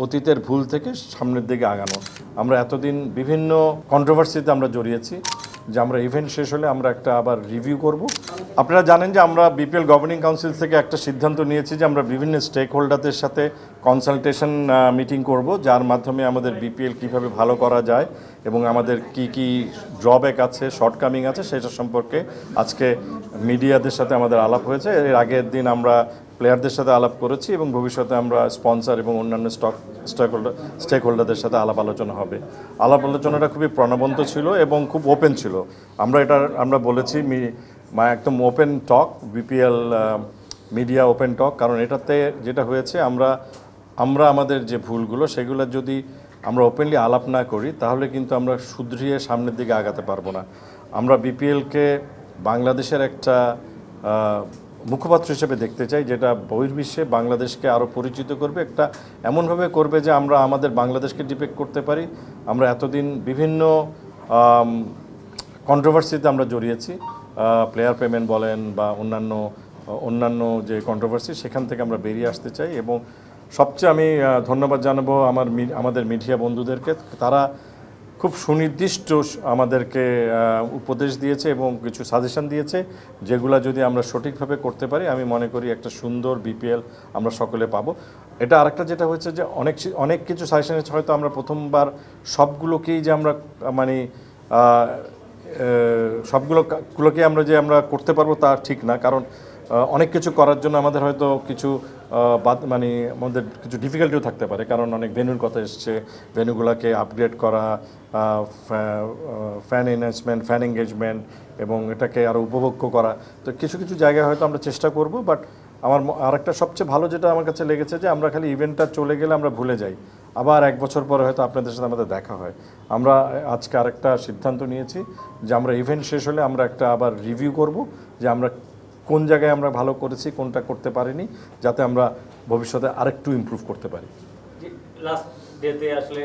অতীতের ভুল থেকে সামনের দিকে আগানো। আমরা এতদিন বিভিন্ন কন্ট্রোভার্সিতে আমরা জড়িয়েছি যে আমরা ইভেন্ট শেষ হলে আমরা একটা আবার রিভিউ করব। আপনারা জানেন যে আমরা বিপিএল গভর্নিং কাউন্সিল থেকে একটা সিদ্ধান্ত নিয়েছি যে আমরা বিভিন্ন স্টেক হোল্ডারদের সাথে কনসালটেশন মিটিং করব, যার মাধ্যমে আমাদের বিপিএল কীভাবে ভালো করা যায় এবং আমাদের কি কি ড্রব্যাক আছে, শর্টকামিং আছে সেটা সম্পর্কে আজকে মিডিয়াদের সাথে আমাদের আলাপ হয়েছে। এর আগের দিন আমরা প্লেয়ারদের সাথে আলাপ করেছি এবং ভবিষ্যতে আমরা স্পন্সর এবং অন্যান্য স্টেক হোল্ডারদের সাথে আলাপ আলোচনা হবে। আলাপ আলোচনাটা খুবই প্রাণবন্ত ছিল এবং খুব ওপেন ছিল। আমরা বলেছি একদম ওপেন টক, বিপিএল মিডিয়া ওপেন টক, কারণ এটাতে যেটা হয়েছে আমরা আমাদের যে ভুলগুলো সেগুলো যদি আমরা ওপেনলি আলাপ না করি তাহলে কিন্তু আমরা শুধরিয়ে সামনের দিকে আগাতে পারবো না। আমরা বিপিএলকে বাংলাদেশের একটা মুখপাত্র হিসেবে দেখতে চাই, যেটা বহির্বিশ্বে বাংলাদেশকে আরও পরিচিত করবে, একটা এমনভাবে করবে যে আমরা আমাদের বাংলাদেশকে ডিপেক্ট করতে পারি। আমরা এতদিন বিভিন্ন কন্ট্রোভার্সিতে আমরা জড়িয়েছি, প্লেয়ার পেমেন্ট বলেন বা অন্যান্য যে কন্ট্রোভার্সি, সেখান থেকে আমরা বেরিয়ে আসতে চাই। এবং সবচেয়ে আমি ধন্যবাদ জানাবো আমাদের মিডিয়া বন্ধুদেরকে। তারা খুব সুনির্দিষ্ট আমাদেরকে উপদেশ দিয়েছে এবং কিছু সাজেশন দিয়েছে, যেগুলো যদি আমরা সঠিকভাবে করতে পারি আমি মনে করি একটা সুন্দর বিপিএল আমরা সকলে পাবো। এটা আরেকটা যেটা হয়েছে যে অনেক কিছু সাজেশন হয়তো আমরা প্রথমবার সবগুলোকেই যে আমরা সবগুলোকে আমরা করতে পারবো তা ঠিক না, কারণ অনেক কিছু করার জন্য আমাদের হয়তো কিছু আমাদের কিছু ডিফিকাল্টিও থাকতে পারে, কারণ অনেক ভেন্যুর কথা এসছে, ভেন্যুগুলোকে আপগ্রেড করা, ফ্যান এনহ্যান্সমেন্ট, ফ্যান এঙ্গেজমেন্ট এবং এটাকে আরও উপভোগ্য করা। তো কিছু কিছু জায়গায় হয়তো আমরা চেষ্টা করব। বাট আমার আরেকটা সবচেয়ে ভালো যেটা আমার কাছে লেগেছে যে আমরা খালি ইভেন্টটা চলে গেলে আমরা ভুলে যাই, আবার এক বছর পরে হয়তো আপনাদের সাথে আমাদের দেখা হয়। আমরা আজকে আরেকটা সিদ্ধান্ত নিয়েছি যে আমরা ইভেন্ট শেষ হলে আমরা একটা আবার রিভিউ করব যে আমরা কোন জায়গায় আমরা ভালো করেছি, কোনটা করতে পারিনি, যাতে আমরা ভবিষ্যতে আরেকটু ইমপ্রুভ করতে পারি। লাস্ট ডেতে আসলে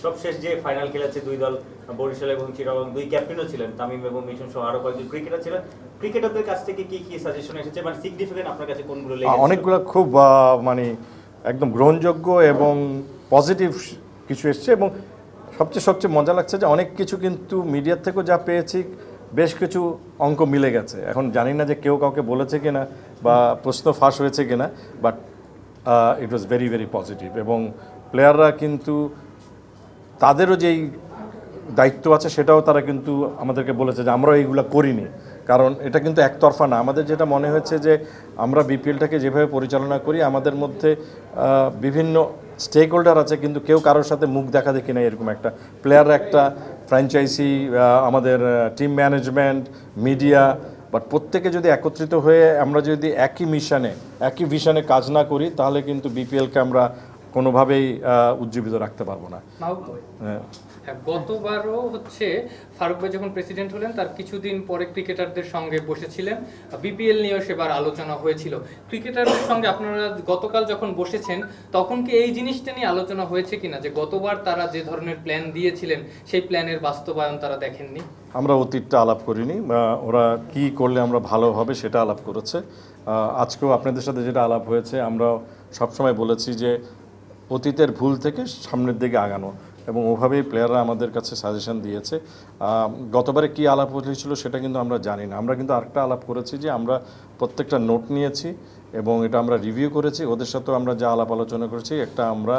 সবশেষ যে ফাইনাল খেলেছে দুই দল, বরিশাল এবং চিটাগং, দুই ক্যাপ্টেনও ছিলেন, তামিম এবং মিঠুন সহ আরো কয়েকজন ক্রিকেটার ছিলেন। ক্রিকেটারদের কাছ থেকে কি কি সাজেশন এসেছে, মানে সিগনিফিকেন্ট আপনার কাছে কোনগুলো লেগেছে? অনেকগুলো খুব একদম গ্রহণযোগ্য এবং পজিটিভ কিছু এসছে এবং সবচেয়ে মজা লাগছে যে অনেক কিছু কিন্তু মিডিয়ার থেকেও যা পেয়েছি বেশ কিছু অঙ্ক মিলে গেছে। এখন জানি না যে কেউ কাউকে বলেছে কিনা বা প্রশ্ন ফাঁস হয়েছে কিনা, but it was very very positive. এবং প্লেয়াররা কিন্তু তাদেরও যেই দায়িত্ব আছে সেটাও তারা কিন্তু আমাদেরকে বলেছে যে আমরাও এইগুলো করিনি, কারণ এটা কিন্তু একতরফা না। আমাদের যেটা মনে হয়েছে যে আমরা বিপিএলটাকে যেভাবে পরিচালনা করি আমাদের মধ্যে বিভিন্ন স্টেক হোল্ডার আছে, কিন্তু কেউ কারোর সাথে মুখ দেখা দেখি না এরকম একটা। প্লেয়াররা একটা ফ্র্যাঞ্চাইজি, আমাদের টিম ম্যানেজমেন্ট, মিডিয়া, বাট প্রত্যেকে যদি একত্রিত হয়ে আমরা যদি একই ভিশনে কাজ না করি তাহলে কিন্তু বিপিএলকে আমরা কোনোভাবেই উজ্জীবিত রাখতে পারবো না। গতবারও ফারুক ভাই যখন প্রেসিডেন্ট হলেন তার কিছুদিন পরে ক্রিকেটারদের সঙ্গে বসেছিলেন, বিপিএল নিয়েও সেবার আলোচনা হয়েছিল। ক্রিকেটারদের সঙ্গে আপনারা গতকাল যখন বসেছেন তখন কি এই জিনিসটা নিয়ে আলোচনা হয়েছে কিনা, যে গতবার তারা যে ধরনের প্ল্যান দিয়েছিলেন সেই প্ল্যানের বাস্তবায়ন তারা দেখেননি? আমরা অতীতটা আলাপ করিনি, ওরা কি করলে আমরা ভালো হবে সেটা আলাপ করেছে। আজকেও আপনাদের সাথে যেটা আলাপ হয়েছে, আমরা সবসময় বলেছি যে অতীতের ভুল থেকে সামনের দিকে আগানো, এবং ওভাবেই প্লেয়াররা আমাদের কাছে সাজেশন দিয়েছে। গতবারে কি আলাপ হয়েছিল সেটা কিন্তু আমরা জানি না। আমরা কিন্তু আরেকটা আলাপ করেছি যে আমরা প্রত্যেকটা নোট নিয়েছি এবং এটা আমরা রিভিউ করেছি। ওদের সাথেও আমরা যা আলাপ আলোচনা করেছি আমরা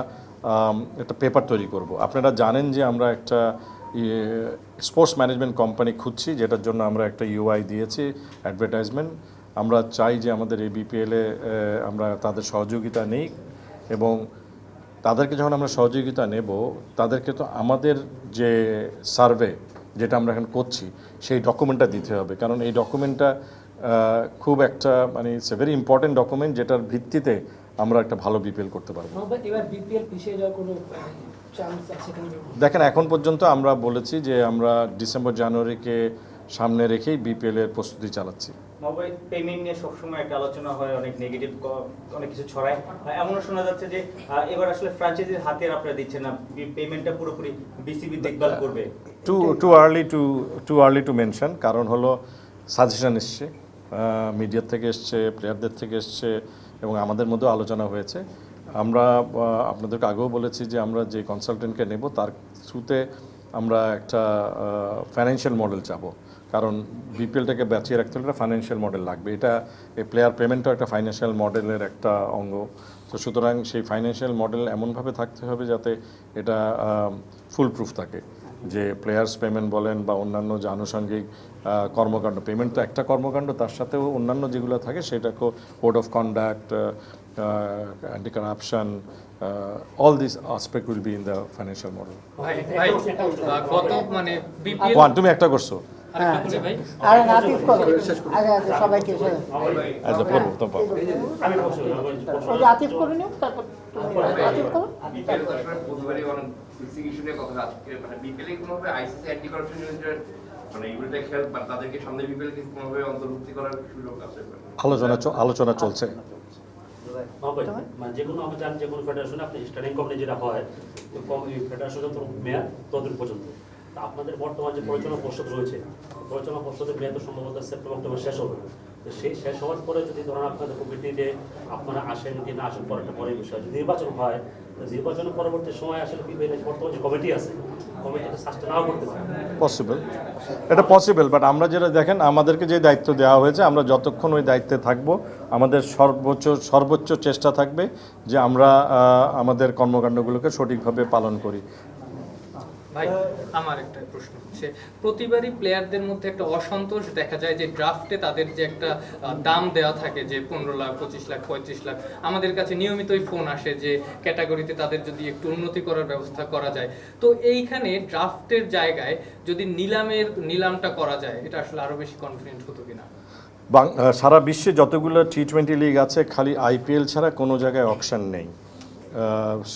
একটা পেপার তৈরি করব। আপনারা জানেন যে আমরা একটা স্পোর্টস ম্যানেজমেন্ট কোম্পানি খুঁজছি, যেটার জন্য আমরা একটা ইউআই দিয়েছি, অ্যাডভার্টাইজমেন্ট। আমরা চাই যে আমাদের এই বিপিএলে আমরা তাদের সহযোগিতা নেই, এবং তাদেরকে যখন আমরা সহযোগিতা নেব তাদেরকে তো আমাদের যে সার্ভে যেটা আমরা এখন করছি সেই ডকুমেন্টটা দিতে হবে, কারণ এই ডকুমেন্টটা খুব একটা it's a very important document, যেটার ভিত্তিতে আমরা একটা ভালো বিপিএল করতে পারবো। দেখেন, এখন পর্যন্ত আমরা বলেছি যে আমরা ডিসেম্বর জানুয়ারিকে সামনে রেখেই বিপিএল এর প্রস্তুতি চালাচ্ছি। পেমেন্ট নিয়ে সবসময় একটা আলোচনা হয়, অনেক নেগেটিভ অনেক কিছু ছড়ায়। এমনও শোনা যাচ্ছে যে এবার আসলে ফ্র্যাঞ্চাইজির হাতে আপনারা দিচ্ছেন না, পেমেন্টটা পুরোপুরি বিসিবি দেখভাল করবে। টু আর্লি টু মেনশন, কারণ হলো সাজেশন এসছে, মিডিয়ার থেকে এসছে, প্লেয়ারদের থেকে এসছে এবং আমাদের মধ্যেও আলোচনা হয়েছে। আমরা আপনাদেরকে আগেও বলেছি যে আমরা যে কনসালটেন্টকে নেব তার থ্রুতে আমরা একটা ফাইন্যান্সিয়াল মডেল চাবো, কারণ বিপিএলটাকে বাঁচিয়ে রাখতে হলে একটা ফাইন্যান্সিয়াল মডেল লাগবে। এটা এই প্লেয়ার পেমেন্টও একটা ফাইন্যান্সিয়াল মডেলের একটা অঙ্গ। তো সুতরাং সেই ফাইন্যান্সিয়াল মডেল এমনভাবে থাকতে হবে যাতে এটা ফুল প্রুফ থাকে, যে প্লেয়ার্স পেমেন্ট বলেন বা অন্যান্য যে আনুষঙ্গিক কর্মকাণ্ড, পেমেন্ট তো একটা কর্মকাণ্ড, তার সাথেও অন্যান্য যেগুলো থাকে সেটাকেও code of conduct, anti corruption, all these aspects will be in the financial model. ভাই গত মানে বিপিএল ওয়ান, তুমি একটা করছো আরেকটা বলি ভাই, আরে নাতিফ করো আগে আগে সবাইকে অ্যাজ এ পড়বো তো পাবো। ওই যে আতিফ করে নিও, তারপর তুমি আতিফ করো। বিপিএল তো আসলে প্রতিবারই অনেক ফিক্সিং ইস্যু নিয়ে কথা আজকে মানে বিপিএল এ কোনোভাবে আইসিসি অ্যান্টি কারাপশন ইউনিটের মানে এগুলোটা খেয়াল বা তাদেরকে সামনে বিপিএল কে কোনোভাবে অন্তর্ভুক্তি করার সুযোগ আছে? আলোচনা চলছে। মানে যে কোনো আমি জানি যে কোনো ফেডারেশনে আপনি স্ট্যান্ডিং কমিটি যেটা হয় ফেডারেশন যত মেয়াদ ততদিন পর্যন্ত। তা আপনাদের বর্তমান যে পরিচালনা পর্ষদ রয়েছে, পরিচালনা পর্ষদের মেয়াদ তো সম্ভবত সেপ্টেম্বর অক্টোবর শেষ হবে। তো সেই শেষ হওয়ার পরে যদি ধরুন আপনাদের কমিটিতে আপনারা আসেন কি না আসেন পরে একটা পরের বিষয়, যদি নির্বাচন হয় নির্বাচনের পরবর্তী সময় আসলে বর্তমান যে কমিটি আছে কমিটিতে সাস্টেন নাও করতে পারে। পসিবল, এটা পসিবল, বাট আমরা যেটা দেখেন আমাদেরকে যে দায়িত্ব দেওয়া হয়েছে আমরা যতক্ষণ ওই দায়িত্বে থাকব আমাদের সর্বোচ্চ চেষ্টা থাকবে যে আমরা আমাদের কর্মকাণ্ডগুলোকে সঠিকভাবে পালন করি। ভাই আমার একটা প্রশ্ন হচ্ছে, প্রতিবারই প্লেয়ারদের মধ্যে একটা অসন্তোষ দেখা যায় যে ড্রাফটে তাদের যে একটা দাম দেওয়া থাকে যে 15 লাখ 25 লাখ 35 লাখ, আমাদের কাছে নিয়মিতই ফোন আসে যে ক্যাটাগরিতে তাদের যদি একটু উন্নতি করার ব্যবস্থা করা যায়। তো এইখানে ড্রাফটের জায়গায় যদি নিলামটা করা যায়, এটা আসলে আরো বেশি কনফিডেন্ট হতো কিনা? সারা বিশ্বে যতগুলো টি20 লিগ আছে খালি আইপিএল ছাড়া কোনো জায়গায় অকশন নেই।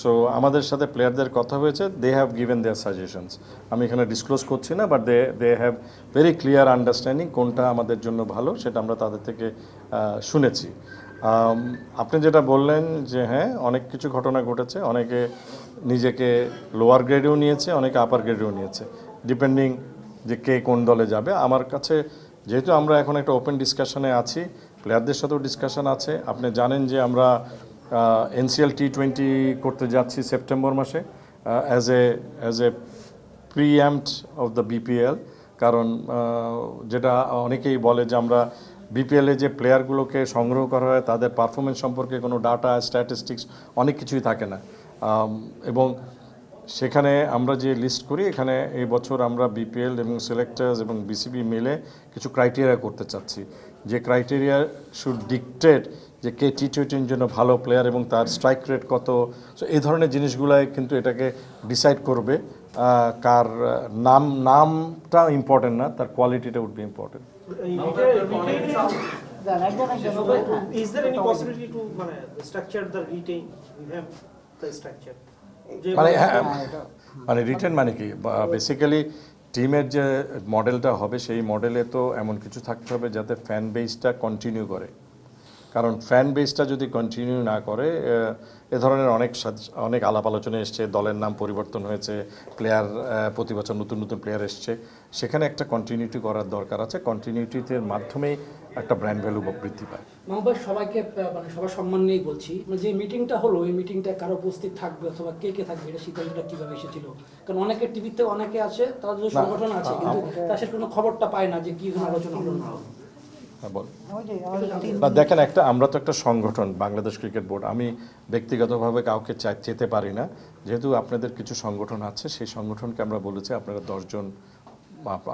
সো আমাদের সাথে প্লেয়ারদের কথা হয়েছে, they have given their suggestions. আমি এখানে ডিসক্লোজ করছি না, but they have very clear understanding কোনটা আমাদের জন্য ভালো সেটা আমরা তাদের থেকে শুনেছি। আপনি যেটা বললেন যে হ্যাঁ অনেক কিছু ঘটনা ঘটেছে, অনেকে নিজেকে লোয়ার গ্রেডেও নিয়েছে, অনেকে আপার গ্রেডেও নিয়েছে, ডিপেন্ডিং যে কে কোন দলে যাবে। আমার কাছে যেহেতু আমরা এখন একটা ওপেন ডিসকাশনে আছি, প্লেয়ারদের সাথেও ডিসকাশন আছে। আপনি জানেন যে আমরা এনসিএল টি20 করতে যাচ্ছি সেপ্টেম্বর মাসে as a preempt of the BPL, কারণ যেটা অনেকেই বলে যে আমরা বিপিএলে যে প্লেয়ারগুলোকে সংগ্রহ করা হয় তাদের পারফরমেন্স সম্পর্কে কোনো ডাটা স্ট্যাটিস্টিক্স অনেক কিছুই থাকে না, এবং সেখানে আমরা যে লিস্ট করি এখানে এই বছর আমরা বিপিএল এবং সিলেক্টার্স এবং বিসিবি মিলে কিছু ক্রাইটেরিয়া করতে চাচ্ছি, যে ক্রাইটেরিয়া শুড ডিকটেট যে কে টি20 জন্য ভালো প্লেয়ার এবং তার স্ট্রাইক রেট কত। সো এই ধরনের জিনিসগুলাই কিন্তু এটাকে ডিসাইড করবে। কার নামটা ইম্পর্টেন্ট না, তার কোয়ালিটিটা would be important. Is there any possibility to structure the retain the structure? মানে রিটেন মানে কি, বেসিক্যালি টিমের যে মডেলটা হবে সেই মডেলে তো এমন কিছু থাকতে হবে যাতে ফ্যান বেসটা কন্টিনিউ করে, কারণ ফ্যান বেসটা যদি কন্টিনিউ না করে, এ ধরনের অনেক আলাপ আলোচনা এসছে, দলের নাম পরিবর্তন হয়েছে, প্লেয়ার প্রতি বছর নতুন নতুন প্লেয়ার এসছে, সেখানে একটা কন্টিনিউটি করার দরকার আছে। কন্টিনিউটির মাধ্যমেই একটা ব্র্যান্ড ভ্যালু বৃদ্ধি পায়। মোহাম্মদ সবাইকে সবার সম্মান নিয়েই বলছি, যে মিটিংটা হলো এই মিটিংটা কারো উপস্থিত থাকবে অথবা কে কে থাকবে এটা সিদ্ধান্তটা কীভাবে এসেছিল? কারণ অনেকের টিভিতে অনেকে আছে, তাদের সংগঠন আছে, কিন্তু তার সে কোনো খবরটা পায় না যে কী আলোচনা হলো না হলো। দেখেন, আমরা তো একটা সংগঠন, বাংলাদেশ ক্রিকেট বোর্ড। আমি ব্যক্তিগতভাবে কাউকে যেতে পারি না, যেহেতু আপনাদের কিছু সংগঠন আছে, সেই সংগঠনকে আমরা বলেছি আপনারা 10 জন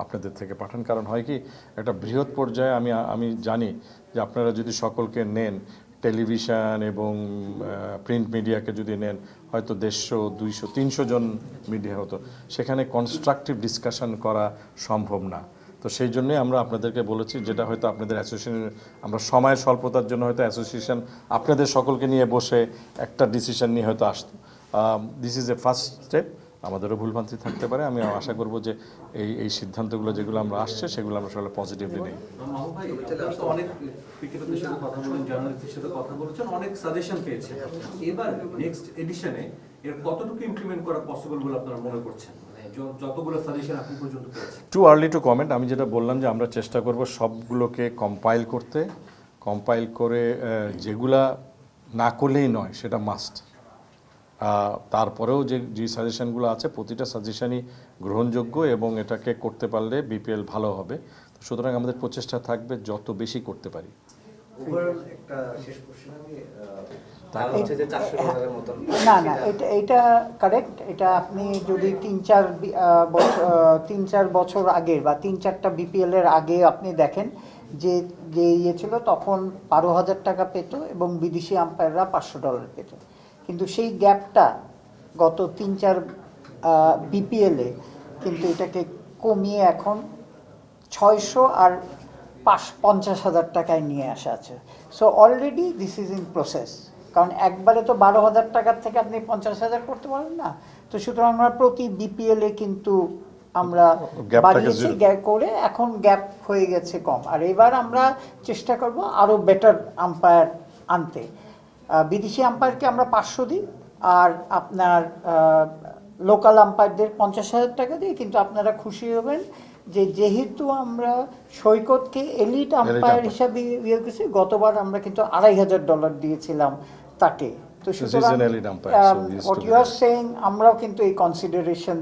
আপনাদের থেকে পাঠান। কারণ হয় কি, একটা বৃহৎ পর্যায়ে আমি জানি যে আপনারা যদি সকলকে নেন, টেলিভিশন এবং প্রিন্ট মিডিয়াকে যদি নেন, হয়তো 150, 200, 300 জন মিডিয়া হতো, সেখানে কনস্ট্রাকটিভ ডিসকাশন করা সম্ভব না। তো সেই জন্যই আমরা আপনাদেরকে বলেছি, যেটা হয়তো আপনাদের অ্যাসোসিয়েশনের, আমরা সময়ের স্বল্পতার জন্য হয়তো অ্যাসোসিয়েশন আপনাদের সকলকে নিয়ে বসে একটা ডিসিশন নিয়ে হয়তো আসতো। This is a first step. আমাদেরও ভুলভ্রান্তি থাকতে পারে, আমি আশা করব যে এই সিদ্ধান্তগুলো যেগুলো আমরা আসছে সেগুলো আমরা আসলে পজিটিভলি নেই। অনেক ক্রিকেটারদের সাথে কথা বলেন, জার্নালিস্টদের সাথে কথা বলেছেন, অনেক সাজেশন পেয়েছেন। এবার নেক্সট এডিশনে এর কতটুকু ইমপ্লিমেন্ট করা পসিবল বলে আপনারা মনে করছেন? যতগুলো সাজেশন এখন পর্যন্ত পেয়েছেন। Too early two comment. আমি যেটা বললাম যে আমরা চেষ্টা করব সবগুলোকে কম্পাইল করে যেগুলা না করলেই নয় সেটা মাস্ট, তারপরেও যে সাজেশনগুলো আছে প্রতিটা সাজেশনই গ্রহণযোগ্য এবং এটাকে করতে পারলে বিপিএল ভালো হবে। সুতরাং আমাদের প্রচেষ্টা থাকবে যত বেশি করতে পারি। ওভারঅল একটা শেষ কোশ্চেন আমি তার হচ্ছে যে 400 মতন না না এটা কারেক্ট। এটা আপনি যদি 3-4 বছর আগে বা 3-4টা বিপিএল এর আগে আপনি দেখেন যে ইয়ে ছিল, তখন 12,000 টাকা পেত এবং বিদেশি আম্পায়াররা $500 পেত। কিন্তু সেই গ্যাপটা গত 3-4 বিপিএলে কিন্তু এটাকে কমিয়ে এখন 600 আর 50,000 টাকায় নিয়ে আসা আছে। So already this is in process. কারণ একবারে তো 12,000 টাকার থেকে আপনি 50,000 করতে পারেন না। তো সুতরাং আমরা প্রতি বিপিএলে কিন্তু আমরা বাড়িয়েছি করে এখন গ্যাপ হয়ে গেছে কম। আর এবার আমরা চেষ্টা করব আরও বেটার আম্পায়ার আনতে। বিদেশি আম্পায়ারকে আমরা 500 দিই আর আপনার লোকাল আম্পায়ারদের 50,000 টাকা দিই। কিন্তু আপনারা খুশি হবেন যে যেহেতু আমরা সৈকতকে এলিট আম্পায়ার হিসাবে ইয়ে করছি, গতবার আমরা কিন্তু $2,500 দিয়েছিলাম তাকে। তো সুতরাং হোয়াট ইউ আর সেইং আমরাও কিন্তু এই কনসিডারেশন